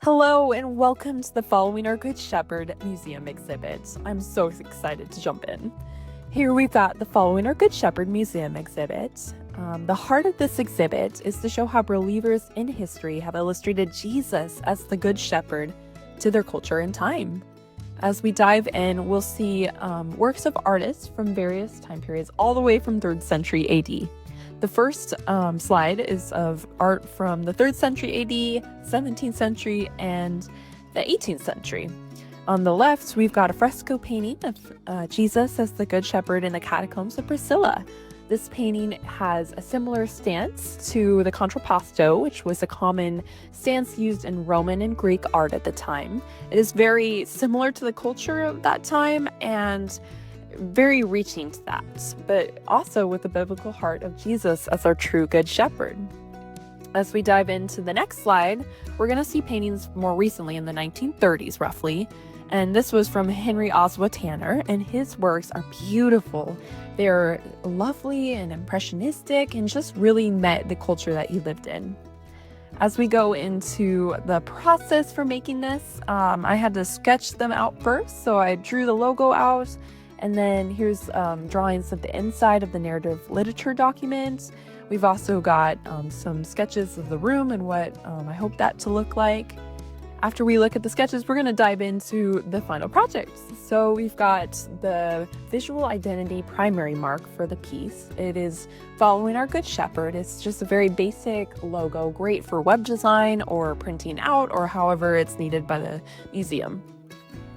Hello and welcome to the Following Our Good Shepherd Museum exhibit. I'm so excited to jump in. Here we've got the Following Our Good Shepherd Museum exhibit. The heart of this exhibit is to show how believers in history have illustrated Jesus as the Good Shepherd to their culture and time. As we dive in, we'll see works of artists from various time periods, all the way from 3rd century AD. The first slide is of art from the 3rd century AD, 17th century, and the 18th century. On the left, we've got a fresco painting of Jesus as the Good Shepherd in the catacombs of Priscilla. This painting has a similar stance to the contrapposto, which was a common stance used in Roman and Greek art at the time. It is very similar to the culture of that time and very reaching to that, but also with the biblical heart of Jesus as our true Good Shepherd. As we dive into the next slide, we're going to see paintings more recently in the 1930s, roughly. And this was from Henry Ossawa Tanner, and his works are beautiful. They're lovely and impressionistic and just really met the culture that he lived in. As we go into the process for making this, I had to sketch them out first. So I drew the logo out, and then here's drawings of the inside of the narrative literature document. We've also got some sketches of the room and what I hope that to look like. After we look at the sketches, we're going to dive into the final project. So we've got the visual identity primary mark for the piece. It is Following Our Good Shepherd. It's just a very basic logo, great for web design or printing out or however it's needed by the museum.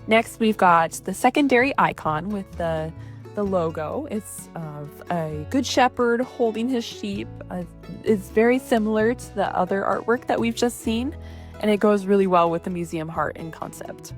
Next, we've got the secondary icon with the logo. It's of a good shepherd holding his sheep. It's very similar to the other artwork that we've just seen, and it goes really well with the museum heart and concept.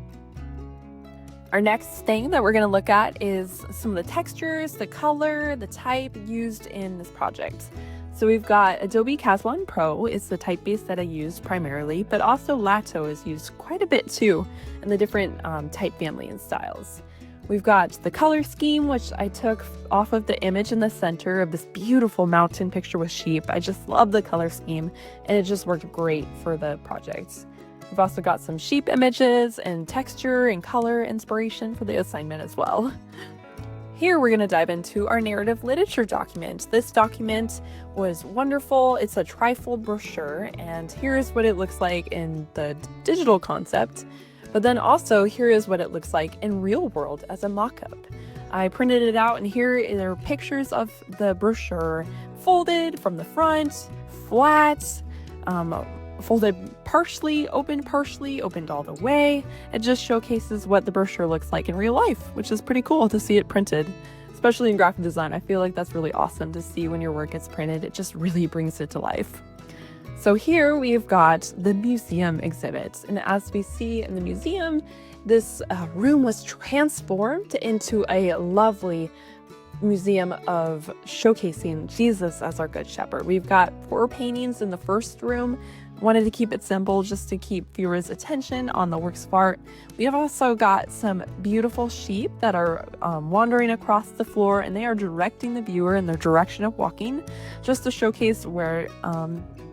Our next thing that we're going to look at is some of the textures, the color, the type used in this project. So we've got Adobe Caslon Pro is the typeface that I used primarily, but also Lato is used quite a bit too in the different type family and styles. We've got the color scheme, which I took off of the image in the center of this beautiful mountain picture with sheep. I just love the color scheme, and it just worked great for the project. We've also got some sheep images and texture and color inspiration for the assignment as well. Here we're going to dive into our narrative literature document. This document was wonderful. It's a trifold brochure, and here's what it looks like in the digital concept. But then also here is what it looks like in real world as a mock-up. I printed it out, and here are pictures of the brochure folded from the front, flat, folded partially, opened all the way. It just showcases what the brochure looks like in real life, which is pretty cool to see it printed, especially in graphic design. I feel like that's really awesome to see when your work gets printed. It just really brings it to life. So here we've got the museum exhibits, and as we see in the museum, this room was transformed into a lovely museum of showcasing Jesus as our Good Shepherd. We've got 4 paintings in the first room. Wanted to keep it simple just to keep viewers' attention on the works of art. We have also got some beautiful sheep that are wandering across the floor, and they are directing the viewer in their direction of walking, just to showcase where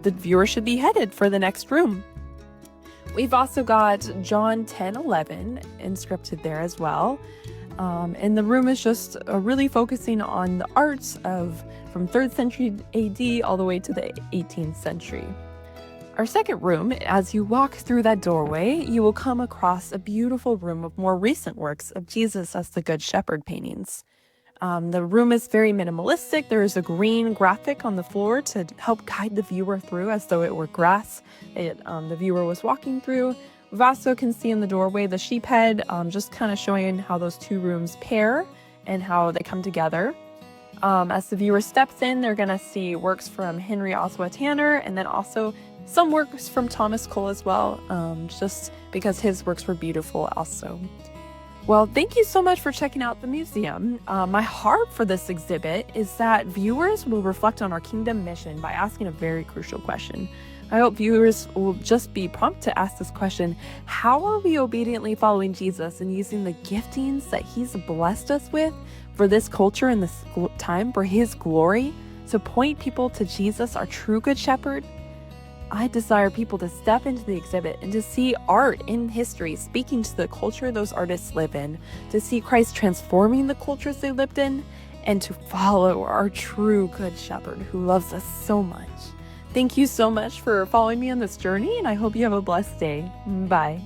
the viewer should be headed for the next room. We've also got John 10:11 inscripted there as well. And the room is just really focusing on the arts from 3rd century AD all the way to the 18th century. Our second room, as you walk through that doorway, you will come across a beautiful room of more recent works of Jesus as the Good Shepherd paintings. The room is very minimalistic. There is a green graphic on the floor to help guide the viewer through as though it were grass the viewer was walking through. We also can see in the doorway the sheep head, just kind of showing how those 2 rooms pair and how they come together. As the viewer steps in, they're going to see works from Henry Ossawa Tanner, and then also some works from Thomas Cole as well, just because his works were beautiful also. Well, thank you so much for checking out the museum. My heart for this exhibit is that viewers will reflect on our kingdom mission by asking a very crucial question. I hope viewers will just be prompt to ask this question: how are we obediently following Jesus and using the giftings that he's blessed us with for this culture and this time for his glory to point people to Jesus, our true Good Shepherd? I desire people to step into the exhibit and to see art in history speaking to the culture those artists live in, to see Christ transforming the cultures they lived in, and to follow our true Good Shepherd who loves us so much. Thank you so much for following me on this journey, and I hope you have a blessed day. Bye.